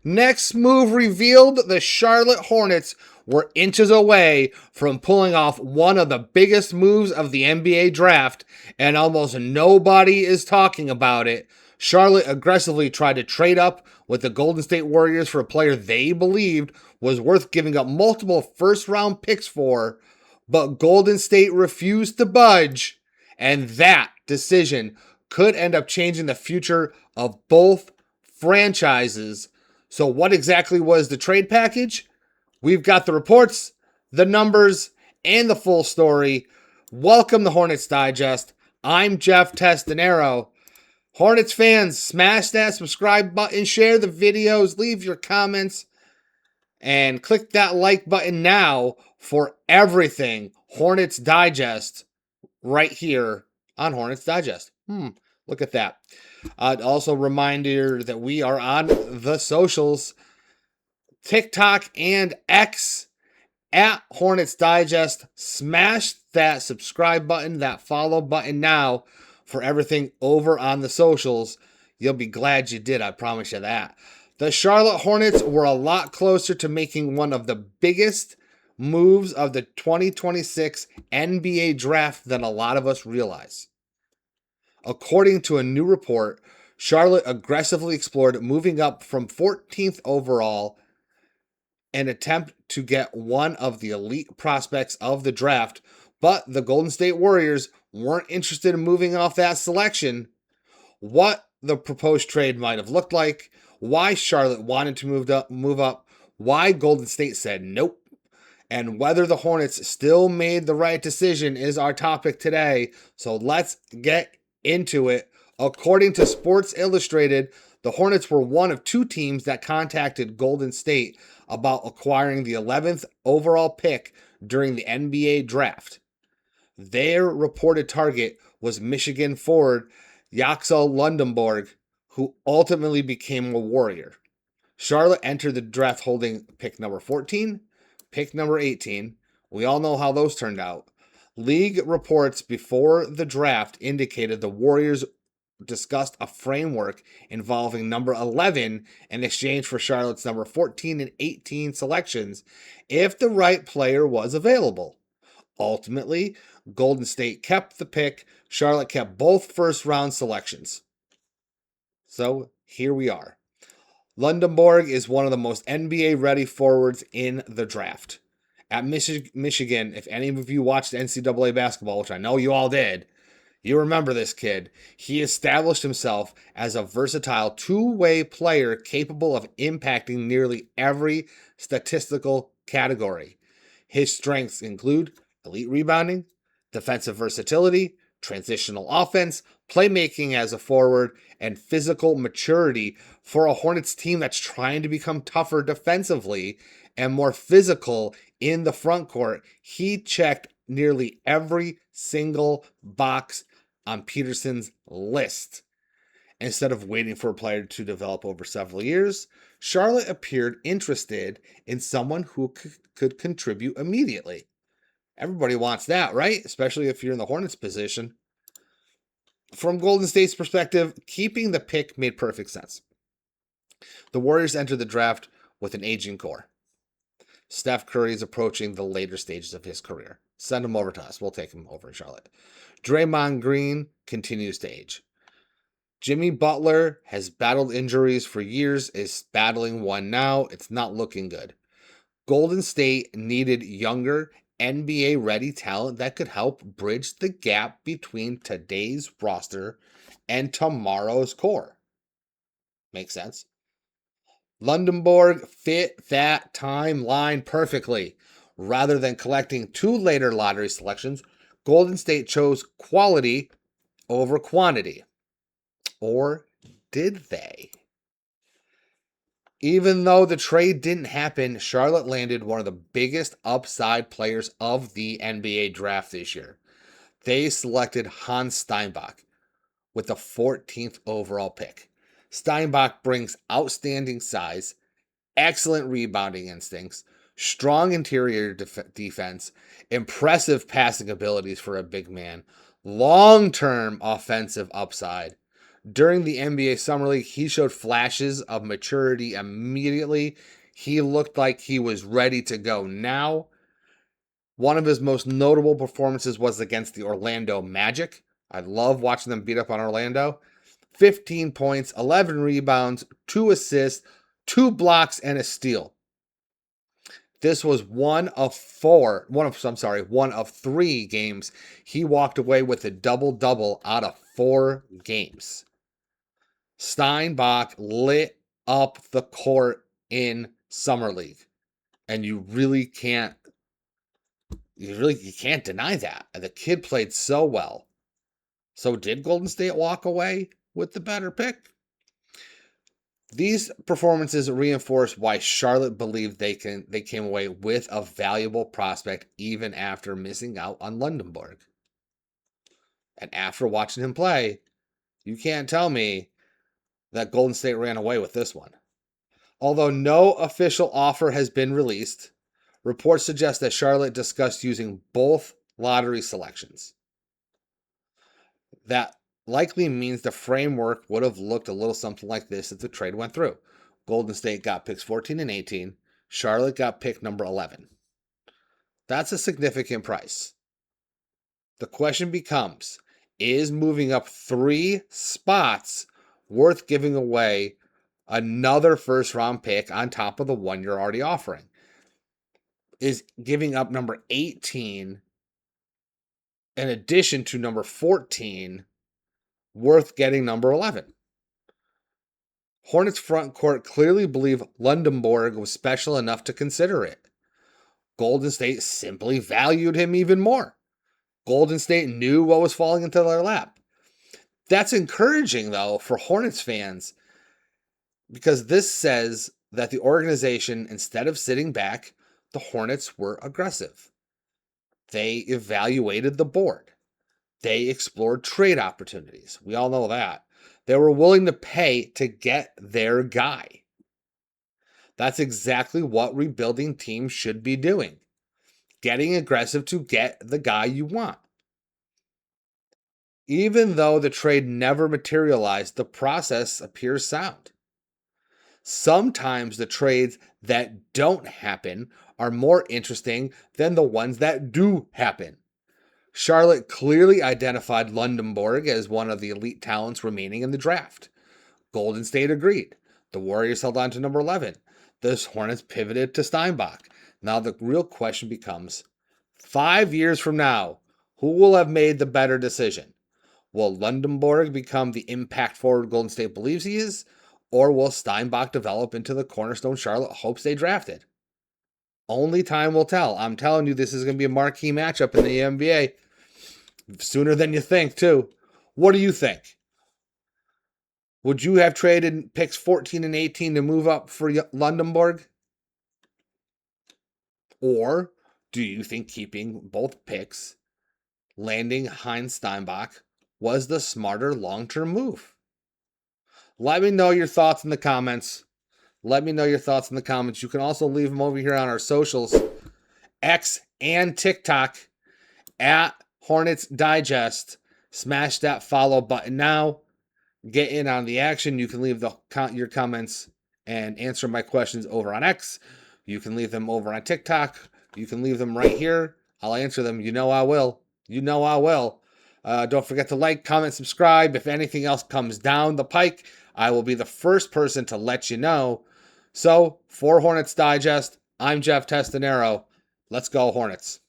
Next move revealed the Charlotte Hornets were inches away from pulling off one of the biggest moves of the NBA draft, and almost nobody is talking about it. Charlotte aggressively tried to trade up with the Golden State Warriors for a player they believed was worth giving up multiple first round picks for, but Golden State refused to budge, and that decision could end up changing the future of both franchises. So, what exactly was the trade package? We've got the reports, the numbers, and the full story. Welcome to Hornets Digest. I'm Jeff Testanero. Hornets fans, smash that subscribe button, share the videos, leave your comments, and click that like button now for everything Hornets Digest right here on Hornets Digest. Look at that. Also, reminder that we are on the socials, TikTok and X at Hornets Digest. Smash that subscribe button, that follow button now for everything over on the socials. You'll be glad you did, I promise you that. The Charlotte Hornets were a lot closer to making one of the biggest moves of the 2026 NBA draft than a lot of us realize. According to a new report, Charlotte aggressively explored moving up from 14th overall in an attempt to get one of the elite prospects of the draft, but the Golden State Warriors weren't interested in moving off that selection. What the proposed trade might have looked like, why Charlotte wanted to move up, why Golden State said nope, and whether the Hornets still made the right decision is our topic today. So let's get into it. According to Sports Illustrated, the Hornets were one of two teams that contacted Golden State about acquiring the 11th overall pick during the NBA draft. Their reported target was Michigan forward Yaxel Lundenborg, who ultimately became a Warrior. Charlotte entered the draft holding pick number 14, pick number 18. We all know how those turned out. League reports before the draft indicated the Warriors discussed a framework involving number 11 in exchange for Charlotte's number 14 and 18 selections if the right player was available. Ultimately, Golden State kept the pick. Charlotte kept both first-round selections. So here we are. Lundenborg is one of the most NBA-ready forwards in the draft. At Michigan, if any of you watched NCAA basketball, which I know you all did, you remember this kid. He established himself as a versatile two-way player capable of impacting nearly every statistical category. His strengths include elite rebounding, defensive versatility, transitional offense, playmaking as a forward, and physical maturity for a Hornets team that's trying to become tougher defensively and more physical in the front court. He checked nearly every single box on Peterson's list. Instead of waiting for a player to develop over several years, Charlotte appeared interested in someone who could contribute immediately. Everybody wants that, right? Especially if you're in the Hornets position. From Golden State's perspective, keeping the pick made perfect sense. The Warriors entered the draft with an aging core. Steph Curry is approaching the later stages of his career. Send him over to us. We'll take him over in Charlotte. Draymond Green continues to age. Jimmy Butler has battled injuries for years, is battling one now. It's not looking good. Golden State needed younger, NBA-ready talent that could help bridge the gap between today's roster and tomorrow's core. Makes sense? Lundenborg fit that timeline perfectly. Rather than collecting two later lottery selections, Golden State chose quality over quantity. Or did they? Even though the trade didn't happen, Charlotte landed one of the biggest upside players of the NBA draft this year. They selected Hans Steinbach with the 14th overall pick. Steinbach brings outstanding size, excellent rebounding instincts, strong interior defense, impressive passing abilities for a big man, long-term offensive upside, During the NBA Summer League, he showed flashes of maturity immediately. He looked like he was ready to go now. One of his most notable performances was against the Orlando Magic. I love watching them beat up on Orlando. 15 points, 11 rebounds, 2 assists, 2 blocks, and a steal. This was one of 3 games he walked away with a double-double out of 4 games. Steinbach lit up the court in Summer League. And you can't deny that. The kid played so well. So did Golden State walk away with the better pick? These performances reinforce why Charlotte believed they came away with a valuable prospect even after missing out on Lundenborg. And after watching him play, you can't tell me that Golden State ran away with this one. Although no official offer has been released, reports suggest that Charlotte discussed using both lottery selections. That likely means the framework would have looked a little something like this if the trade went through. Golden State got picks 14 and 18. Charlotte got pick number 11. That's a significant price. The question becomes, is moving up 3 spots worth giving away another first-round pick on top of the one you're already offering? Is giving up number 18 in addition to number 14 worth getting number 11? Hornets front court clearly believe Lundenborg was special enough to consider it. Golden State simply valued him even more. Golden State knew what was falling into their lap. That's encouraging, though, for Hornets fans, because this says that the organization, instead of sitting back, the Hornets were aggressive. They evaluated the board. They explored trade opportunities. We all know that. They were willing to pay to get their guy. That's exactly what rebuilding teams should be doing. Getting aggressive to get the guy you want. Even though the trade never materialized, the process appears sound. Sometimes the trades that don't happen are more interesting than the ones that do happen. Charlotte clearly identified Lundenborg as one of the elite talents remaining in the draft. Golden State agreed. The Warriors held on to number 11. The Hornets pivoted to Steinbach. Now the real question becomes, 5 years from now, who will have made the better decision? Will Lundenborg become the impact forward Golden State believes he is? Or will Steinbach develop into the cornerstone Charlotte hopes they drafted? Only time will tell. I'm telling you, this is going to be a marquee matchup in the NBA. Sooner than you think, too. What do you think? Would you have traded picks 14 and 18 to move up for Lundenborg? Or do you think keeping both picks, landing Heinz Steinbach, was the smarter long-term move? Let me know your thoughts in the comments. You can also leave them over here on our socials, X and TikTok, at Hornets Digest. Smash that follow button now. Get in on the action. You can leave your comments and answer my questions over on X. You can leave them over on TikTok. You can leave them right here. I'll answer them. You know I will. Don't forget to like, comment, subscribe. If anything else comes down the pike, I will be the first person to let you know. So, for Hornets Digest, I'm Jeff Testanero. Let's go, Hornets.